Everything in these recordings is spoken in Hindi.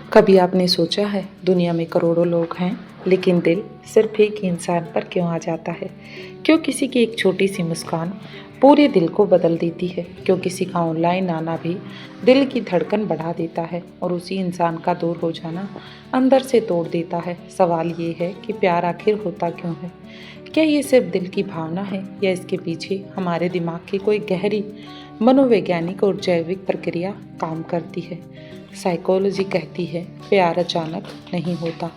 कभी आपने सोचा है दुनिया में करोड़ों लोग हैं, लेकिन दिल सिर्फ एक ही इंसान पर क्यों आ जाता है? क्यों किसी की एक छोटी सी मुस्कान पूरे दिल को बदल देती है? क्यों किसी का ऑनलाइन आना भी दिल की धड़कन बढ़ा देता है और उसी इंसान का दूर हो जाना अंदर से तोड़ देता है? सवाल ये है कि प्यार आखिर होता क्यों है? क्या ये सिर्फ दिल की भावना है या इसके पीछे हमारे दिमाग की कोई गहरी मनोवैज्ञानिक और जैविक प्रक्रिया काम करती है? साइकोलॉजी कहती है प्यार अचानक नहीं होता,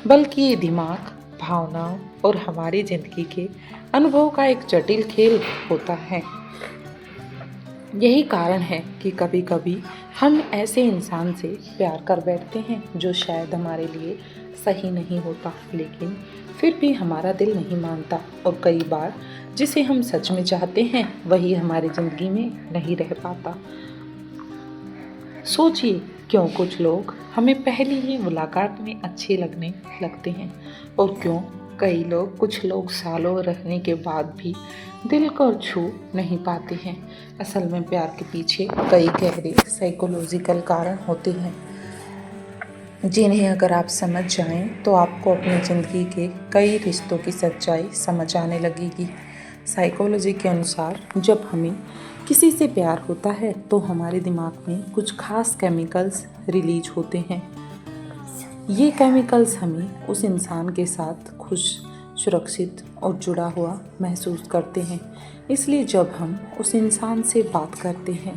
बल्कि ये दिमाग, भावनाओं और हमारी जिंदगी के अनुभव का एक जटिल खेल होता है। यही कारण है कि कभी कभी हम ऐसे इंसान से प्यार कर बैठते हैं जो शायद हमारे लिए सही नहीं होता, लेकिन फिर भी हमारा दिल नहीं मानता। और कई बार जिसे हम सच में चाहते हैं वही हमारी ज़िंदगी में नहीं रह पाता। सोचिए, क्यों कुछ लोग हमें पहली ही मुलाकात में अच्छे लगने लगते हैं और क्यों कुछ लोग सालों रहने के बाद भी दिल को छू नहीं पाते हैं। असल में प्यार के पीछे कई गहरे साइकोलॉजिकल कारण होते हैं, जिन्हें अगर आप समझ जाएं तो आपको अपनी ज़िंदगी के कई रिश्तों की सच्चाई समझ आने लगेगी। साइकोलॉजी के अनुसार जब हमें किसी से प्यार होता है तो हमारे दिमाग में कुछ खास केमिकल्स रिलीज होते हैं। ये केमिकल्स हमें उस इंसान के साथ खुश, सुरक्षित और जुड़ा हुआ महसूस करते हैं। इसलिए जब हम उस इंसान से बात करते हैं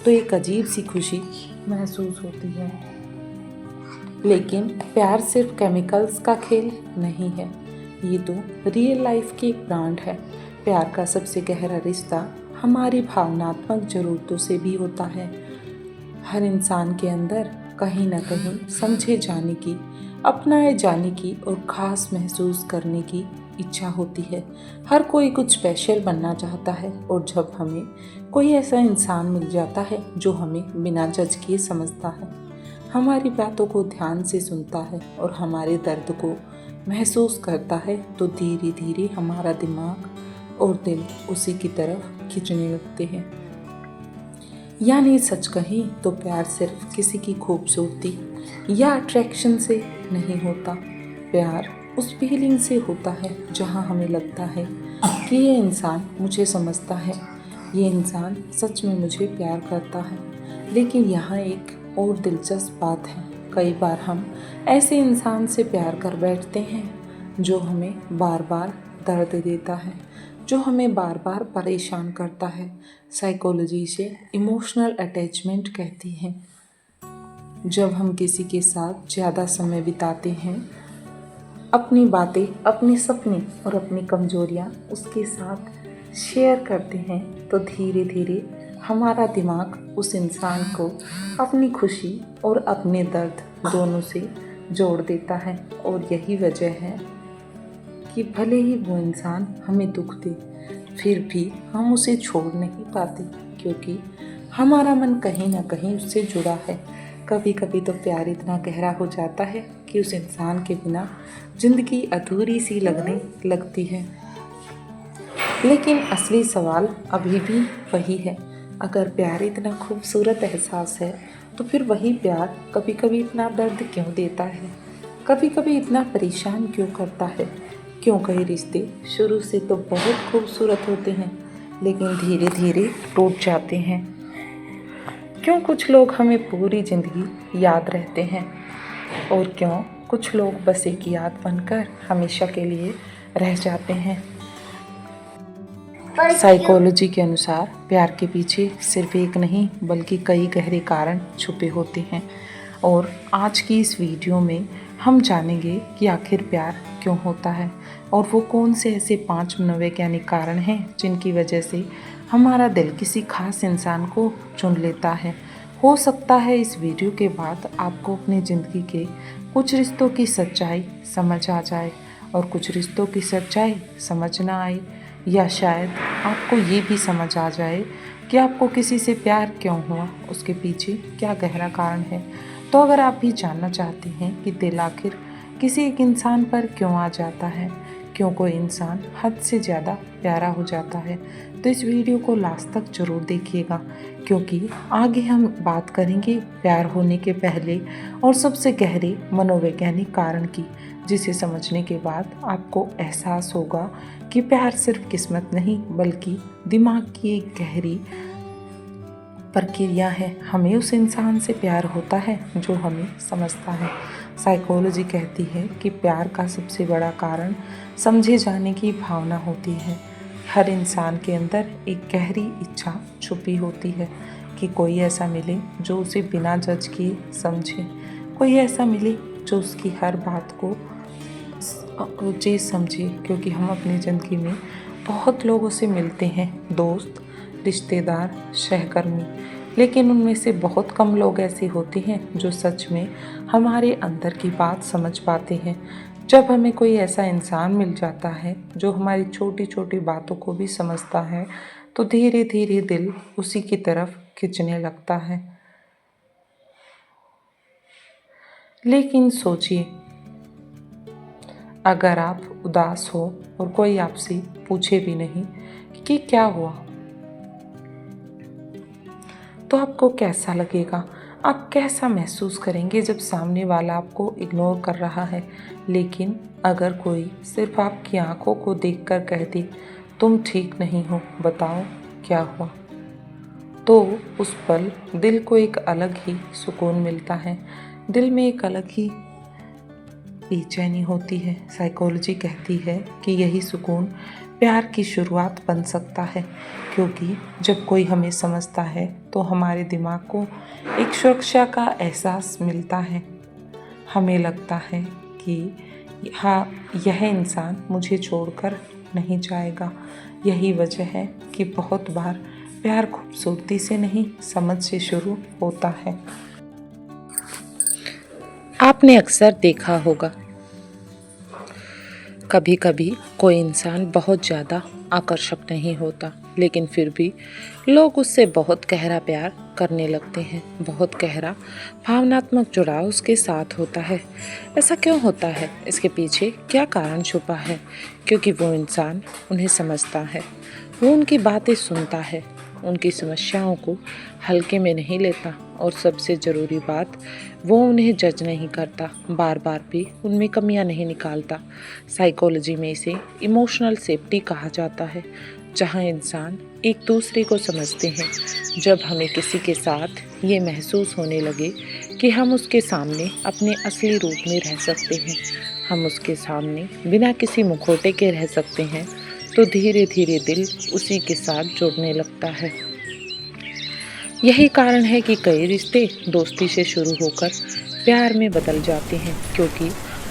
तो एक अजीब सी खुशी महसूस होती है। लेकिन प्यार सिर्फ केमिकल्स का खेल नहीं है, ये तो रियल लाइफ की एक ब्रांड है। प्यार का सबसे गहरा रिश्ता हमारी भावनात्मक ज़रूरतों से भी होता है। हर इंसान के अंदर कहीं ना कहीं समझे जाने की, अपनाए जाने की और ख़ास महसूस करने की इच्छा होती है। हर कोई कुछ स्पेशल बनना चाहता है और जब हमें कोई ऐसा इंसान मिल जाता है जो हमें बिना जज किए समझता है, हमारी बातों को ध्यान से सुनता है और हमारे दर्द को महसूस करता है, तो धीरे धीरे हमारा दिमाग और दिल उसी की तरफ खींचने लगते हैं। यानी सच कहें तो प्यार सिर्फ किसी की खूबसूरती या अट्रैक्शन से नहीं होता। प्यार उस फीलिंग से होता है जहां हमें लगता है कि ये इंसान मुझे समझता है, ये इंसान सच में मुझे प्यार करता है। लेकिन यहाँ एक और दिलचस्प बात है, कई बार हम ऐसे इंसान से प्यार कर बैठते हैं जो हमें बार बार दर्द देता है, जो हमें बार बार परेशान करता है। साइकोलॉजी से इमोशनल अटैचमेंट कहती है जब हम किसी के साथ ज़्यादा समय बिताते हैं, अपनी बातें, अपने सपने और अपनी कमजोरियाँ उसके साथ शेयर करते हैं, तो धीरे धीरे हमारा दिमाग उस इंसान को अपनी खुशी और अपने दर्द दोनों से जोड़ देता है। और यही वजह है कि भले ही वो इंसान हमें दुख दे, फिर भी हम उसे छोड़ नहीं पाते, क्योंकि हमारा मन कहीं ना कहीं उससे जुड़ा है। कभी कभी तो प्यार इतना गहरा हो जाता है कि उस इंसान के बिना ज़िंदगी अधूरी सी लगने लगती है। लेकिन असली सवाल अभी भी वही है, अगर प्यार इतना खूबसूरत एहसास है तो फिर वही प्यार कभी कभी इतना दर्द क्यों देता है, कभी कभी इतना परेशान क्यों करता है? क्यों कई रिश्ते शुरू से तो बहुत खूबसूरत होते हैं लेकिन धीरे धीरे टूट जाते हैं? क्यों कुछ लोग हमें पूरी ज़िंदगी याद रहते हैं और क्यों कुछ लोग बस एक याद बनकर हमेशा के लिए रह जाते हैं? साइकोलॉजी के अनुसार प्यार के पीछे सिर्फ एक नहीं बल्कि कई गहरे कारण छुपे होते हैं, और आज की इस वीडियो में हम जानेंगे कि आखिर प्यार क्यों होता है और वो कौन से ऐसे 5 मनोवैज्ञानिक कारण हैं जिनकी वजह से हमारा दिल किसी खास इंसान को चुन लेता है। हो सकता है इस वीडियो के बाद आपको अपनी ज़िंदगी के कुछ रिश्तों की सच्चाई समझ आ जाए और कुछ रिश्तों की सच्चाई समझ ना आए, या शायद आपको ये भी समझ आ जाए कि आपको किसी से प्यार क्यों हुआ, उसके पीछे क्या गहरा कारण है। तो अगर आप भी जानना चाहते हैं कि दिल आखिर किसी एक इंसान पर क्यों आ जाता है, क्यों कोई इंसान हद से ज़्यादा प्यारा हो जाता है। तो इस वीडियो को लास्ट तक ज़रूर देखिएगा, क्योंकि आगे हम बात करेंगे प्यार होने के पहले और सबसे गहरे मनोवैज्ञानिक कारण की, जिसे समझने के बाद आपको एहसास होगा कि प्यार सिर्फ किस्मत नहीं बल्कि दिमाग की एक गहरी प्रक्रिया है। हमें उस इंसान से प्यार होता है जो हमें समझता है। साइकोलॉजी कहती है कि प्यार का सबसे बड़ा कारण समझे जाने की भावना होती है। हर इंसान के अंदर एक गहरी इच्छा छुपी होती है कि कोई ऐसा मिले जो उसे बिना जज किए समझे, कोई ऐसा मिले जो उसकी हर बात को चीज़ समझे। क्योंकि हम अपनी ज़िंदगी में बहुत लोगों से मिलते हैं, दोस्त, रिश्तेदार, सहकर्मी, लेकिन उनमें से बहुत कम लोग ऐसे होते हैं जो सच में हमारे अंदर की बात समझ पाते हैं। जब हमें कोई ऐसा इंसान मिल जाता है जो हमारी छोटी छोटी बातों को भी समझता है, तो धीरे धीरे दिल उसी की तरफ खिंचने लगता है। लेकिन सोचिए, अगर आप उदास हो और कोई आपसे पूछे भी नहीं कि क्या हुआ, तो आपको कैसा लगेगा? आप कैसा महसूस करेंगे जब सामने वाला आपको इग्नोर कर रहा है? लेकिन अगर कोई सिर्फ आपकी आंखों को देखकर कह दे, तुम ठीक नहीं हो, बताओ क्या हुआ, तो उस पल दिल को एक अलग ही सुकून मिलता है। दिल में एक अलग ही बेचैनी होती है। साइकोलॉजी कहती है कि यही सुकून प्यार की शुरुआत बन सकता है, क्योंकि जब कोई हमें समझता है तो हमारे दिमाग को एक सुरक्षा का एहसास मिलता है। हमें लगता है कि हाँ, यह इंसान मुझे छोड़कर नहीं जाएगा। यही वजह है कि बहुत बार प्यार खूबसूरती से नहीं, समझ से शुरू होता है। आपने अक्सर देखा होगा, कभी कभी कोई इंसान बहुत ज़्यादा आकर्षक नहीं होता, लेकिन फिर भी लोग उससे बहुत गहरा प्यार करने लगते हैं। बहुत गहरा भावनात्मक जुड़ाव उसके साथ होता है। ऐसा क्यों होता है? इसके पीछे क्या कारण छुपा है? क्योंकि वो इंसान उन्हें समझता है, वो उनकी बातें सुनता है, उनकी समस्याओं को हल्के में नहीं लेता, और सबसे ज़रूरी बात, वो उन्हें जज नहीं करता, बार बार भी उनमें कमियां नहीं निकालता। साइकोलॉजी में इसे इमोशनल सेफ्टी कहा जाता है, जहां इंसान एक दूसरे को समझते हैं। जब हमें किसी के साथ ये महसूस होने लगे कि हम उसके सामने अपने असली रूप में रह सकते हैं, हम उसके सामने बिना किसी मुखौटे के रह सकते हैं, तो धीरे धीरे दिल उसी के साथ जुड़ने लगता है। यही कारण है कि कई रिश्ते दोस्ती से शुरू होकर प्यार में बदल जाते हैं, क्योंकि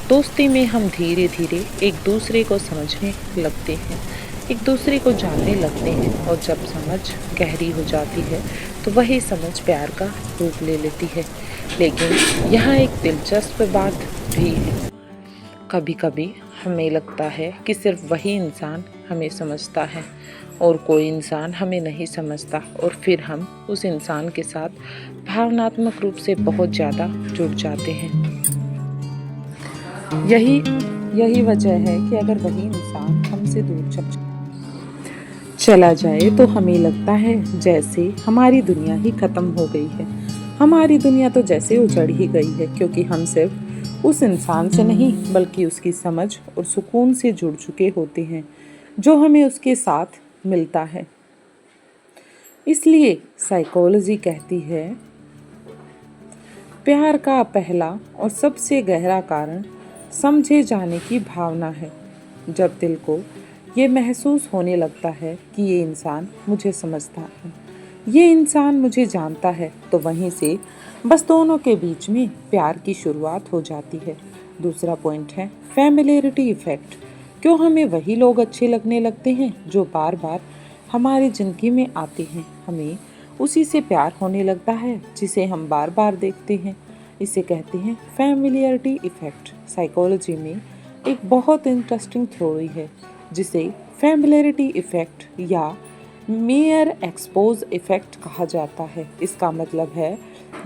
दोस्ती में हम धीरे धीरे एक दूसरे को समझने लगते हैं, एक दूसरे को जानने लगते हैं, और जब समझ गहरी हो जाती है तो वही समझ प्यार का रूप ले लेती है। लेकिन यहाँ एक दिलचस्प बात भी है। कभी कभी हमें लगता है कि सिर्फ वही इंसान हमें समझता है और कोई इंसान हमें नहीं समझता, और फिर हम उस इंसान के साथ भावनात्मक रूप से बहुत ज़्यादा जुड़ जाते हैं। यही वजह है कि अगर वही इंसान हमसे दूर चला जाए तो हमें लगता है जैसे हमारी दुनिया ही खत्म हो गई है। हमारी दुनिया तो जैसे उजड़ ही गई है, क्योंकि हम सिर्फ उस इंसान से नहीं बल्कि उसकी समझ और सुकून से जुड़ चुके होते हैं जो हमें उसके साथ मिलता है। इसलिए साइकोलॉजी कहती है, प्यार का पहला और सबसे गहरा कारण समझे जाने की भावना है। जब दिल को ये महसूस होने लगता है कि ये इंसान मुझे समझता है, ये इंसान मुझे जानता है, तो वहीं से बस दोनों के बीच में प्यार की शुरुआत हो जाती है। दूसरा पॉइंट है फैमिलियरिटी इफ़ेक्ट। क्यों हमें वही लोग अच्छे लगने लगते हैं जो बार बार हमारी ज़िंदगी में आते हैं? हमें उसी से प्यार होने लगता है जिसे हम बार बार देखते हैं। इसे कहते हैं फैमिलियरिटी इफ़ेक्ट। साइकोलॉजी में एक बहुत इंटरेस्टिंग थ्योरी है जिसे फैमिलियरिटी इफ़ेक्ट या मेयर एक्सपोज इफ़ेक्ट कहा जाता है। इसका मतलब है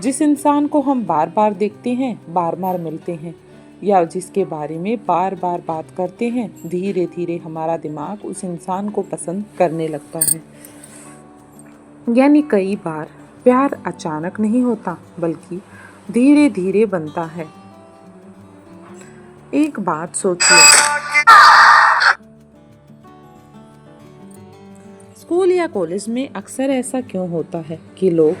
जिस इंसान को हम बार बार देखते हैं, बार बार मिलते हैं, या जिसके बारे में बार बार बात करते हैं, धीरे धीरे हमारा दिमाग उस इंसान को पसंद करने लगता है। यानी कई बार प्यार अचानक नहीं होता, बल्कि धीरे धीरे बनता है। एक बात सोचिए, स्कूल या कॉलेज में अक्सर ऐसा क्यों होता है कि लोग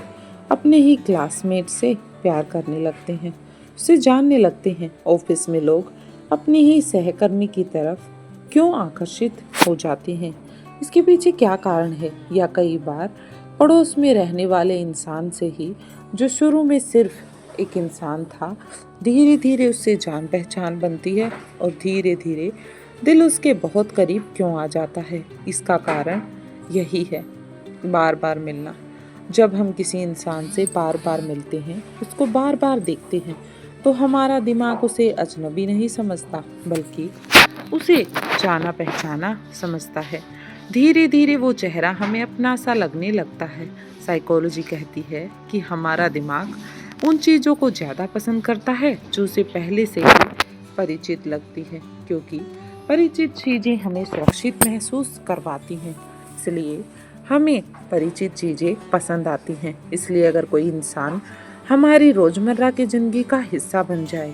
अपने ही क्लासमेट से प्यार करने लगते हैं, उसे जानने लगते हैं। ऑफिस में लोग अपनी ही सहकर्मी की तरफ क्यों आकर्षित हो जाते हैं, इसके पीछे क्या कारण है? या कई बार पड़ोस में रहने वाले इंसान से ही, जो शुरू में सिर्फ एक इंसान था, धीरे धीरे उससे जान पहचान बनती है और धीरे धीरे दिल उसके बहुत करीब क्यों आ जाता है? इसका कारण यही है, बार बार मिलना। जब हम किसी इंसान से बार बार मिलते हैं, उसको बार बार देखते हैं, तो हमारा दिमाग उसे अजनबी नहीं समझता, बल्कि उसे जाना पहचाना समझता है। धीरे धीरे वो चेहरा हमें अपना सा लगने लगता है। साइकोलॉजी कहती है कि हमारा दिमाग उन चीज़ों को ज़्यादा पसंद करता है जो उसे पहले से ही परिचित लगती है, क्योंकि परिचित चीज़ें हमें सुरक्षित महसूस करवाती हैं। इसलिए हमें परिचित चीज़ें पसंद आती हैं। इसलिए अगर कोई इंसान हमारी रोज़मर्रा की ज़िंदगी का हिस्सा बन जाए,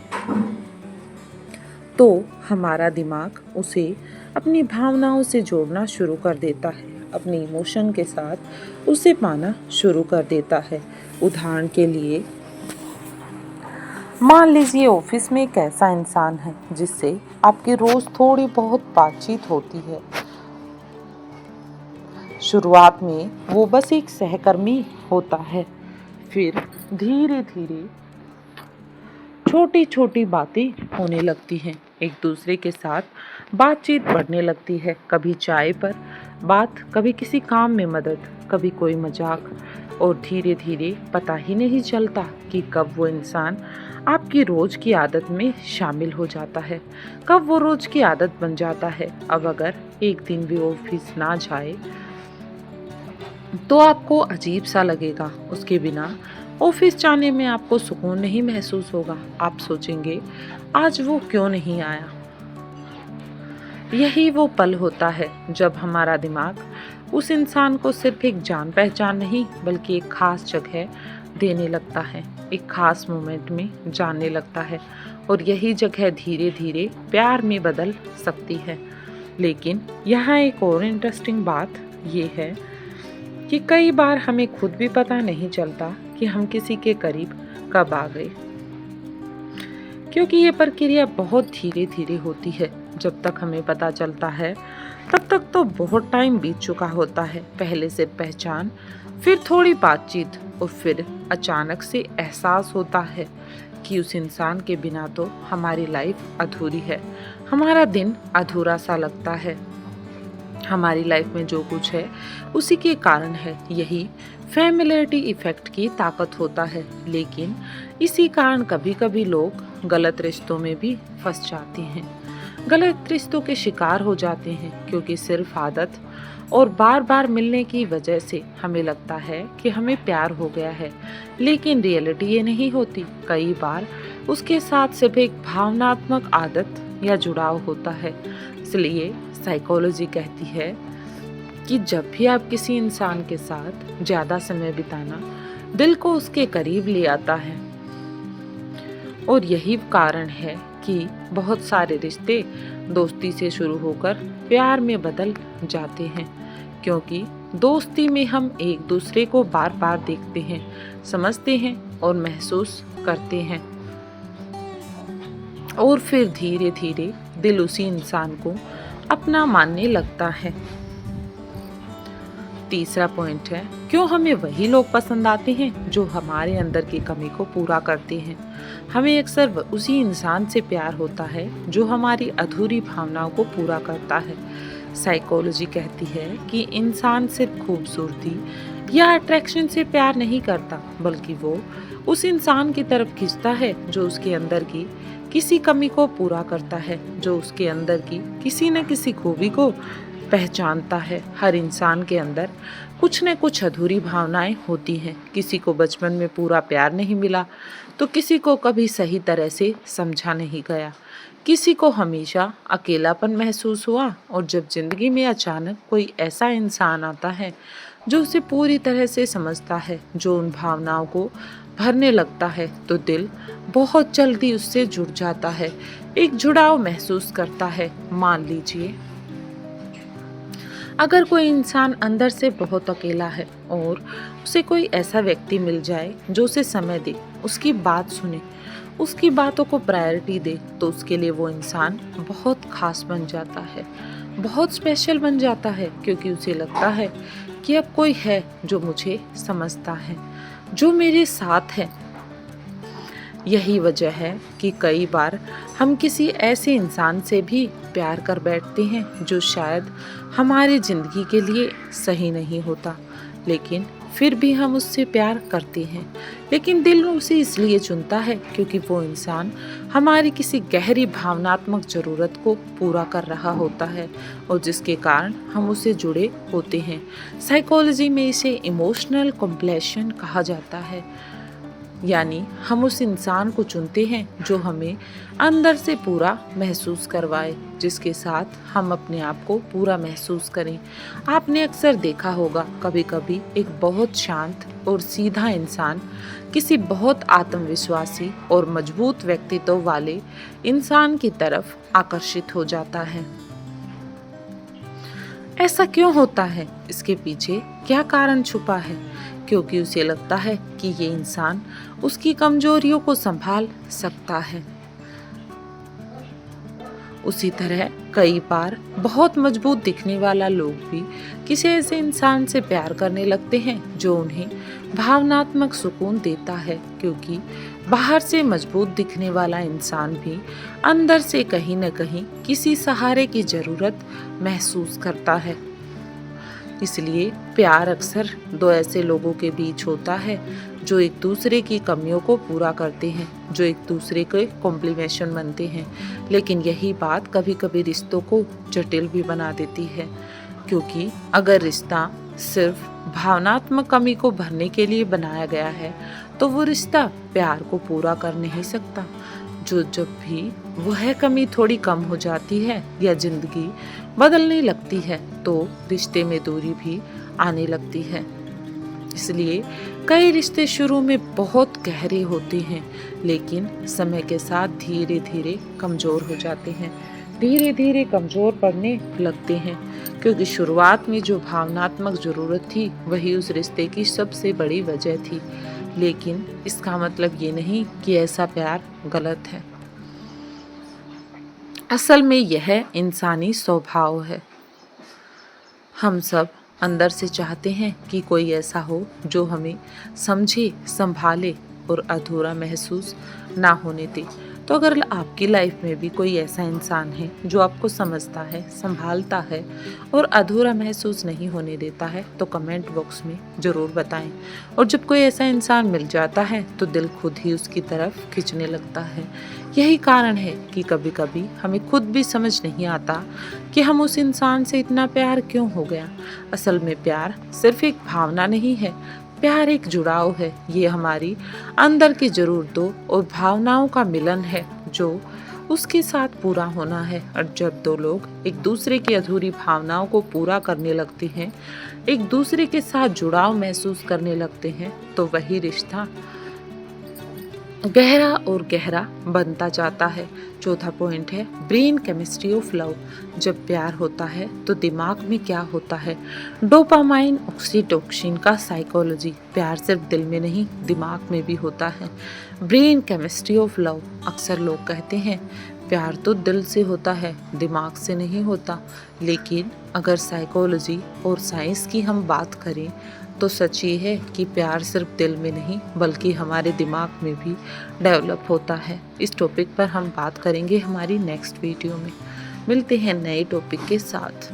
तो हमारा दिमाग उसे अपनी भावनाओं से जोड़ना शुरू कर देता है, अपने इमोशन के साथ उसे पाना शुरू कर देता है। उदाहरण के लिए, मान लीजिए ऑफिस में एक ऐसा इंसान है जिससे आपकी रोज थोड़ी बहुत बातचीत होती है। शुरुआत में वो बस एक सहकर्मी होता है, फिर धीरे धीरे छोटी छोटी बातें होने लगती हैं, एक दूसरे के साथ बातचीत बढ़ने लगती है। कभी चाय पर बात, कभी किसी काम में मदद, कभी कोई मजाक, और धीरे धीरे पता ही नहीं चलता कि कब वो इंसान आपकी रोज की आदत में शामिल हो जाता है, कब वो रोज की आदत बन जाता है। अब अगर एक दिन भी ऑफिस ना जाए तो आपको अजीब सा लगेगा, उसके बिना ऑफिस जाने में आपको सुकून नहीं महसूस होगा। आप सोचेंगे आज वो क्यों नहीं आया। यही वो पल होता है जब हमारा दिमाग उस इंसान को सिर्फ एक जान पहचान नहीं, बल्कि एक खास जगह देने लगता है, एक खास मोमेंट में जानने लगता है, और यही जगह धीरे धीरे प्यार में बदल सकती है। लेकिन यहाँ एक और इंटरेस्टिंग बात ये है कि कई बार हमें खुद भी पता नहीं चलता कि हम किसी के करीब कब आ गए, क्योंकि ये प्रक्रिया बहुत धीरे धीरे होती है। जब तक हमें पता चलता है तब तक तो बहुत टाइम बीत चुका होता है। पहले से पहचान, फिर थोड़ी बातचीत, और फिर अचानक से एहसास होता है कि उस इंसान के बिना तो हमारी लाइफ अधूरी है, हमारा दिन अधूरा सा लगता है। हमारी लाइफ में जो कुछ है उसी के कारण है। यही फैमिलियरिटी इफेक्ट की ताकत होता है। लेकिन इसी कारण कभी कभी लोग गलत रिश्तों में भी फंस जाते हैं, गलत रिश्तों के शिकार हो जाते हैं, क्योंकि सिर्फ आदत और बार बार मिलने की वजह से हमें लगता है कि हमें प्यार हो गया है। लेकिन रियलिटी ये नहीं होती। कई बार उसके साथ सिर्फ एक भावनात्मक आदत या जुड़ाव होता है। इसलिए साइकोलॉजी कहती है कि जब भी आप किसी इंसान के साथ ज़्यादा समय बिताना दिल को उसके करीब ले आता है, और यही कारण है कि बहुत सारे रिश्ते दोस्ती से शुरू होकर प्यार में बदल जाते हैं, क्योंकि दोस्ती में हम एक दूसरे को बार बार देखते हैं, समझते हैं और महसूस करते हैं, और फिर धीरे धीरे दिल उसी इंसान को अपना मानने लगता है। तीसरा पॉइंट है, क्यों हमें वही लोग पसंद आते हैं जो हमारे अंदर की कमी को पूरा करते हैं। हमें अक्सर उसी इंसान से प्यार होता है जो हमारी अधूरी भावनाओं को पूरा करता है। साइकोलॉजी कहती है कि इंसान सिर्फ खूबसूरती या अट्रैक्शन से प्यार नहीं करता, बल्कि वो उस इंसान की तरफ खींचता है जो उसके अंदर की किसी कमी को पूरा करता है, जो उसके अंदर की किसी न किसी खूबी को पहचानता है। हर इंसान के अंदर कुछ न कुछ अधूरी भावनाएं होती हैं। किसी को बचपन में पूरा प्यार नहीं मिला, तो किसी को कभी सही तरह से समझा नहीं गया, किसी को हमेशा अकेलापन महसूस हुआ। और जब जिंदगी में अचानक कोई ऐसा इंसान आता है जो उसे पूरी तरह से समझता है, जो उन भावनाओं को भरने लगता है, तो दिल बहुत जल्दी उससे जुड़ जाता है, एक जुड़ाव महसूस करता है। मान लीजिए अगर कोई इंसान अंदर से बहुत अकेला है और उसे कोई ऐसा व्यक्ति मिल जाए जो उसे समय दे, उसकी बात सुने, उसकी बातों को प्रायोरिटी दे, तो उसके लिए वो इंसान बहुत खास बन जाता है, बहुत स्पेशल बन जाता है, क्योंकि उसे लगता है कि अब कोई है जो मुझे समझता है, जो मेरे साथ है। यही वजह है कि कई बार हम किसी ऐसे इंसान से भी प्यार कर बैठते हैं जो शायद हमारी ज़िंदगी के लिए सही नहीं होता, लेकिन फिर भी हम उससे प्यार करते हैं। लेकिन दिल उसे इसलिए चुनता है क्योंकि वो इंसान हमारी किसी गहरी भावनात्मक ज़रूरत को पूरा कर रहा होता है और जिसके कारण हम उससे जुड़े होते हैं। साइकोलॉजी में इसे इमोशनल कंप्लेशन कहा जाता है, यानी हम उस इंसान को चुनते हैं जो हमें अंदर से पूरा महसूस करवाए, जिसके साथ हम अपने आप को पूरा महसूस करें। आपने अक्सर देखा होगा, कभी कभी एक बहुत शांत और सीधा इंसान किसी बहुत आत्मविश्वासी और मजबूत व्यक्तित्व वाले इंसान की तरफ आकर्षित हो जाता है। ऐसा क्यों होता है? इसके पीछे क्या कारण छुपा है? क्योंकि उसे लगता है कि ये इंसान उसकी कमजोरियों को संभाल सकता है। उसी तरह कई बार बहुत मजबूत दिखने वाला लोग भी किसी ऐसे इंसान से प्यार करने लगते हैं जो उन्हें भावनात्मक सुकून देता है, क्योंकि बाहर से मजबूत दिखने वाला इंसान भी अंदर से कहीं न कहीं किसी सहारे की जरूरत महसूस करता है। इसलिए प्यार अक्सर दो ऐसे लोगों के बीच होता है जो एक दूसरे की कमियों को पूरा करते हैं, जो एक दूसरे के कॉम्प्लीमेंट बनते हैं। लेकिन यही बात कभी कभी रिश्तों को जटिल भी बना देती है, क्योंकि अगर रिश्ता सिर्फ भावनात्मक कमी को भरने के लिए बनाया गया है तो वो रिश्ता प्यार को पूरा कर नहीं सकता। जब भी वह कमी थोड़ी कम हो जाती है या जिंदगी बदलने लगती है तो रिश्ते में दूरी भी आने लगती है। इसलिए कई रिश्ते शुरू में बहुत गहरे होते हैं, लेकिन समय के साथ धीरे धीरे कमज़ोर हो जाते हैं, धीरे धीरे कमज़ोर पड़ने लगते हैं, क्योंकि शुरुआत में जो भावनात्मक ज़रूरत थी वही उस रिश्ते की सबसे बड़ी वजह थी। लेकिन इसका मतलब ये नहीं कि ऐसा प्यार गलत है। असल में यह इंसानी स्वभाव है। हम सब अंदर से चाहते हैं कि कोई ऐसा हो जो हमें समझे, संभाले और अधूरा महसूस ना होने दे। तो अगर आपकी लाइफ में भी कोई ऐसा इंसान है जो आपको समझता है, संभालता है और अधूरा महसूस नहीं होने देता है, तो कमेंट बॉक्स में ज़रूर बताएं। और जब कोई ऐसा इंसान मिल जाता है तो दिल खुद ही उसकी तरफ खिंचने लगता है। यही कारण है कि कभी कभी हमें खुद भी समझ नहीं आता कि हम उस इंसान से इतना प्यार क्यों हो गया। असल में प्यार सिर्फ एक भावना नहीं है, प्यार एक जुड़ाव है। ये हमारी अंदर की ज़रूरतों और भावनाओं का मिलन है जो उसके साथ पूरा होना है। और जब दो लोग एक दूसरे की अधूरी भावनाओं को पूरा करने लगते हैं, एक दूसरे के साथ जुड़ाव महसूस करने लगते हैं, तो वही रिश्ता गहरा और गहरा बनता जाता है। चौथा पॉइंट है ब्रेन केमिस्ट्री ऑफ लव। जब प्यार होता है तो दिमाग में क्या होता है? डोपामाइन, ऑक्सीटोसिन का साइकोलॉजी। प्यार सिर्फ दिल में नहीं, दिमाग में भी होता है। Brain chemistry of love. अक्सर लोग कहते हैं प्यार तो दिल से होता है, दिमाग से नहीं होता। लेकिन अगर साइकोलॉजी और साइंस की हम बात करें तो सच ये है कि प्यार सिर्फ दिल में नहीं बल्कि हमारे दिमाग में भी डेवलप होता है। इस टॉपिक पर हम बात करेंगे हमारी नेक्स्ट वीडियो में। मिलते हैं नए टॉपिक के साथ।